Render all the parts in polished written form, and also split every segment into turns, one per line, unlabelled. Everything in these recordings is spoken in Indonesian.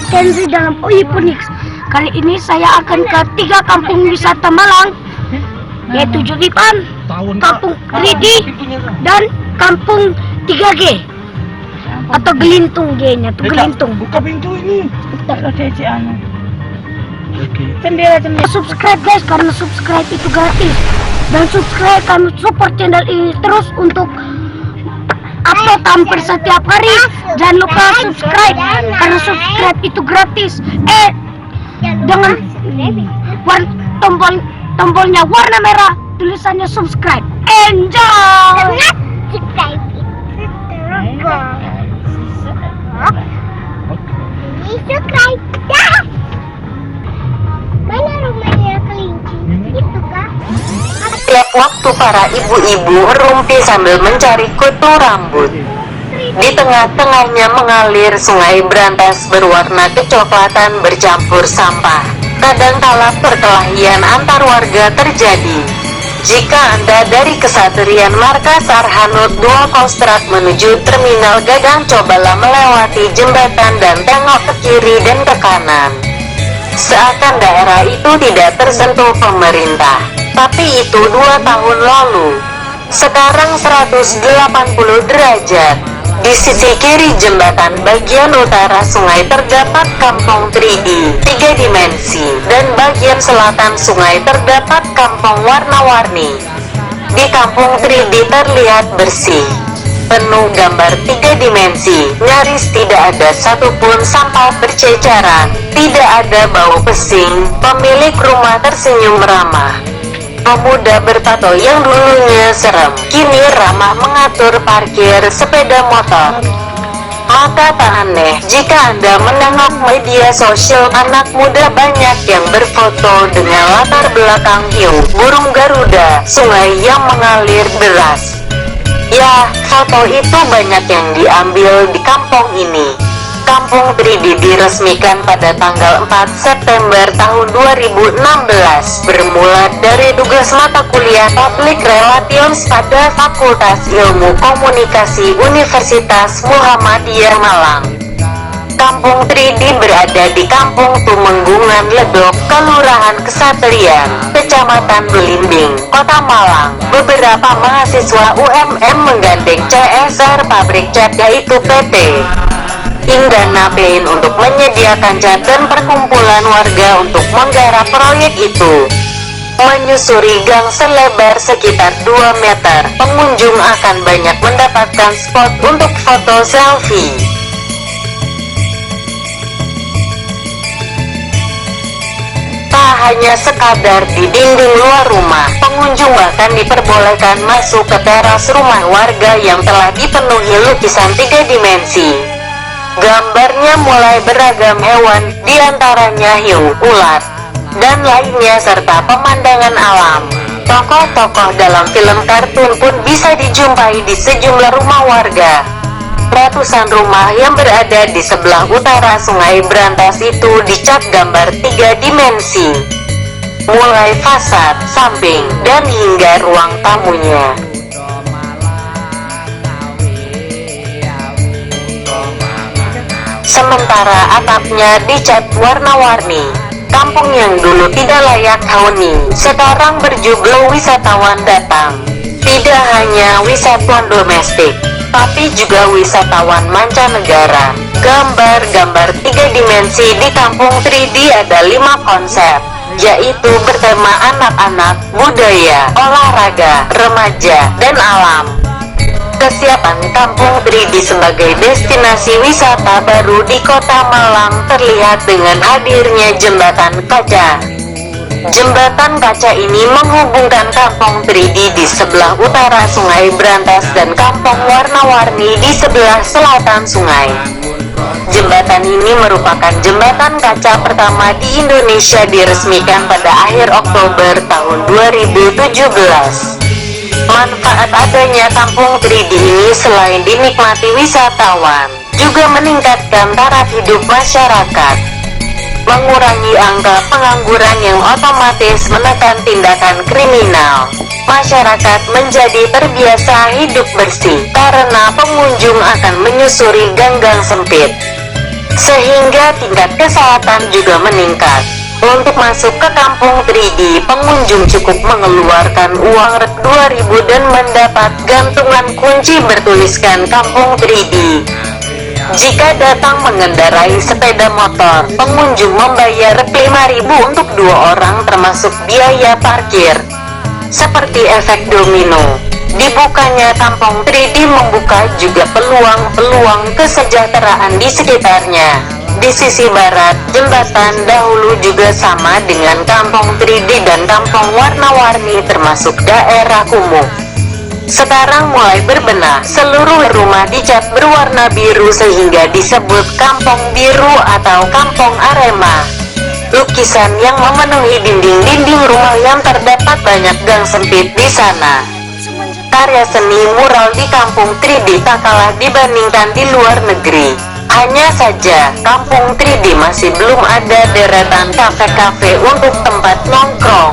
Kenzi dalam UI Phoenix. Kali ini saya akan ke 3 kampung wisata Malang, yaitu Julipan, Kampung 3D, dan Kampung 3G atau Gelintung G-nya tuh Gelintung.
Buka pintu ini.
Jendela. Subscribe guys, karena subscribe itu gratis. Dan subscribe, kami support channel ini terus untuk upload hampir setiap hari. Jangan lupa subscribe, karena subscribe itu gratis. Dengan tombolnya warna merah, tulisannya subscribe. Enjoy.
Subscribe dah. Mana rumahnya kelinci? Itu kah?
Setiap waktu para ibu-ibu merumpi sambil mencari kutu rambut. Di tengah-tengahnya mengalir sungai berantas berwarna kecoklatan bercampur sampah. Kadangkala perkelahian antar warga terjadi. Jika Anda dari Kesatrian Markas Arhanud 2 Kostrad menuju Terminal Gadang, cobalah melewati jembatan dan tengok ke kiri dan ke kanan. Seakan daerah itu tidak tersentuh pemerintah. Tapi itu 2 tahun lalu. Sekarang 180 derajat. Di sisi kiri jembatan bagian utara sungai terdapat Kampung 3D 3 dimensi, dan bagian selatan sungai terdapat kampung warna-warni. Di Kampung 3D terlihat bersih, penuh gambar 3 dimensi, nyaris tidak ada satupun sampah berceceran, tidak ada bau pesing. Pemilik rumah tersenyum ramah. Pemuda bertato yang dulunya serem, kini ramah mengatur parkir sepeda motor. Maka tak aneh jika Anda menengok media sosial, anak muda banyak yang berfoto dengan latar belakang hiu, burung garuda, sungai yang mengalir deras. Ya, foto itu banyak yang diambil di kampung ini. Kampung 3D diresmikan pada tanggal 4 September tahun 2016, bermula dari tugas mata kuliah Public Relations pada Fakultas Ilmu Komunikasi Universitas Muhammadiyah Malang. Kampung 3D berada di Kampung Tumenggungan Ledok, Kelurahan Kesatrian, Kecamatan Belimbing, Kota Malang. Beberapa mahasiswa UMM menggandeng CSR pabrik cat, yaitu PT Indana Paint, untuk menyediakan cat dan perkumpulan warga untuk menggarap proyek itu. Menyusuri gang selebar sekitar 2 meter, pengunjung akan banyak mendapatkan spot untuk foto selfie. Tak hanya sekadar di dinding luar rumah, pengunjung bahkan diperbolehkan masuk ke teras rumah warga yang telah dipenuhi lukisan 3 dimensi. Gambarnya mulai beragam hewan, diantaranya hiu, ulat, dan lainnya, serta pemandangan alam. Tokoh-tokoh dalam film kartun pun bisa dijumpai di sejumlah rumah warga. Ratusan rumah yang berada di sebelah utara sungai berantas itu dicat gambar 3 dimensi, mulai fasad, samping, dan hingga ruang tamunya. Sementara atapnya dicat warna-warni. Kampung yang dulu tidak layak huni, sekarang berjubel wisatawan datang. Tidak hanya wisatawan domestik, tapi juga wisatawan mancanegara. Gambar-gambar 3 dimensi di Kampung 3D ada 5 konsep, yaitu bertema anak-anak, budaya, olahraga, remaja, dan alam. Kesiapan Kampung 3D sebagai destinasi wisata baru di Kota Malang terlihat dengan hadirnya jembatan kaca. Jembatan kaca ini menghubungkan Kampung 3D di sebelah utara Sungai Berantas dan kampung warna-warni di sebelah selatan sungai. Jembatan ini merupakan jembatan kaca pertama di Indonesia, diresmikan pada akhir Oktober tahun 2017. Manfaat adanya Kampung 3D ini selain dinikmati wisatawan, juga meningkatkan taraf hidup masyarakat, mengurangi angka pengangguran yang otomatis menekan tindakan kriminal. Masyarakat menjadi terbiasa hidup bersih, karena pengunjung akan menyusuri gang-gang sempit. sehingga tingkat kesehatan juga meningkat. Untuk masuk ke kampung 3D, pengunjung cukup mengeluarkan uang Rp2.000 dan mendapat gantungan kunci bertuliskan Kampung 3D. Jika datang mengendarai sepeda motor, pengunjung membayar Rp5.000 untuk 2 orang termasuk biaya parkir. Seperti efek domino, dibukanya Kampung 3D membuka juga peluang-peluang kesejahteraan di sekitarnya. Di sisi barat, jembatan dahulu juga sama dengan Kampung 3D dan kampung warna-warni termasuk daerah kumuh. Sekarang mulai berbenah, seluruh rumah dicat berwarna biru sehingga disebut Kampung Biru atau Kampung Arema. Lukisan yang memenuhi dinding-dinding rumah yang terdapat banyak gang sempit di sana. Karya seni mural di Kampung 3D tak kalah dibandingkan di luar negeri. Hanya saja, Kampung 3D masih belum ada deretan kafe-kafe untuk tempat nongkrong.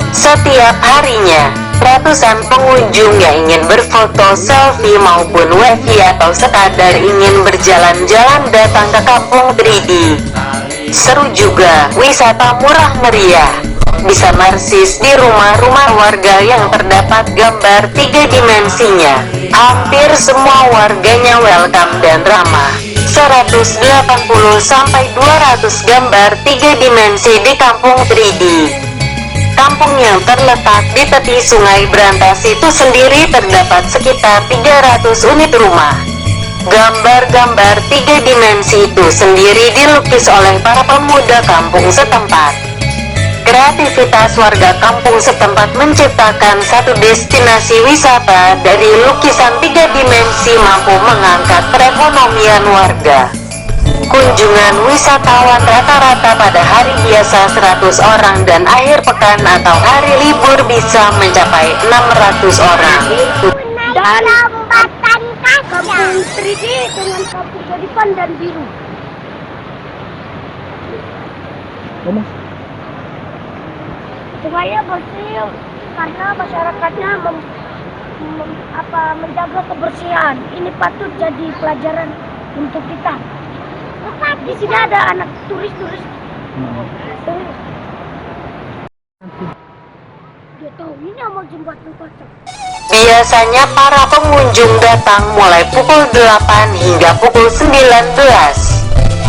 Setiap harinya, ratusan pengunjung yang ingin berfoto selfie maupun wifi atau sekadar ingin berjalan-jalan datang ke Kampung 3D. Seru juga, wisata murah meriah. Bisa narsis di rumah-rumah warga yang terdapat gambar 3 dimensinya. Hampir semua warganya welcome dan ramah. 180-200 gambar 3 dimensi di Kampung 3D. Kampung yang terletak di tepi Sungai Brantas itu sendiri terdapat sekitar 300 unit rumah. Gambar-gambar 3 dimensi itu sendiri dilukis oleh para pemuda kampung setempat. Kreativitas warga kampung setempat menciptakan satu destinasi wisata dari lukisan 3 dimensi mampu mengangkat perekonomian warga. Kunjungan wisatawan rata-rata pada hari biasa 100 orang dan akhir pekan atau hari libur bisa mencapai 600 orang.
Dan
Lompatan
Kampung
kaca.
3D dengan kampung kearifan dan biru. Sungainya bersih karena masyarakatnya menjaga kebersihan. Ini patut jadi pelajaran untuk kita. Di sini ada anak turis-turis. Dia tahu ini nama jembatan kocok.
Biasanya para pengunjung datang mulai pukul 8 hingga pukul 19.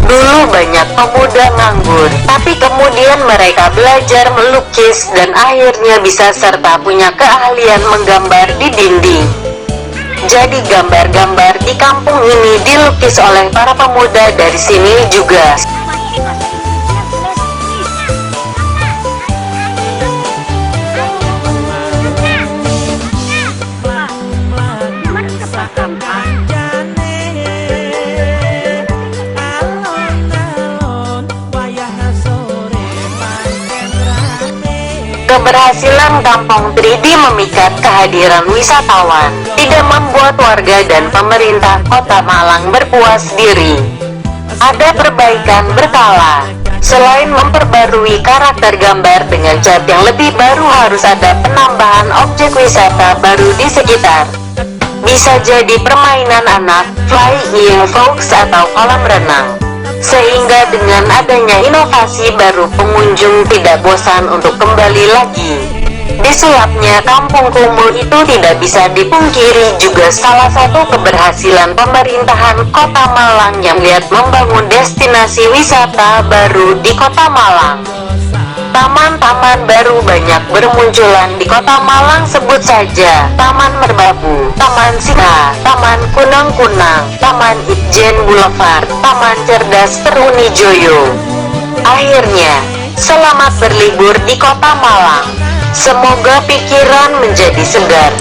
Dulu banyak pemuda nganggur, tapi kemudian mereka belajar melukis dan akhirnya bisa serta punya keahlian menggambar di dinding. Jadi gambar-gambar di kampung ini dilukis oleh para pemuda dari sini juga. Keberhasilan Kampung 3D memikat kehadiran wisatawan, tidak membuat warga dan pemerintah Kota Malang berpuas diri. Ada perbaikan berkala. Selain memperbarui karakter gambar dengan cat yang lebih baru, harus ada penambahan objek wisata baru di sekitar. Bisa jadi permainan anak, flying fox atau kolam renang. Sehingga dengan adanya inovasi baru, pengunjung tidak bosan untuk kembali lagi. Disulapnya kampung kumuh itu tidak bisa dipungkiri juga salah satu keberhasilan pemerintahan Kota Malang yang lihat membangun destinasi wisata baru di Kota Malang. Taman-taman baru banyak bermunculan di Kota Malang, sebut saja Taman Merbabu, Taman Singa, Taman Kunang-Kunang, Taman Itjen Boulevard, Taman Cerdas Terunijoyo. Akhirnya, selamat berlibur di Kota Malang. Semoga pikiran menjadi segar.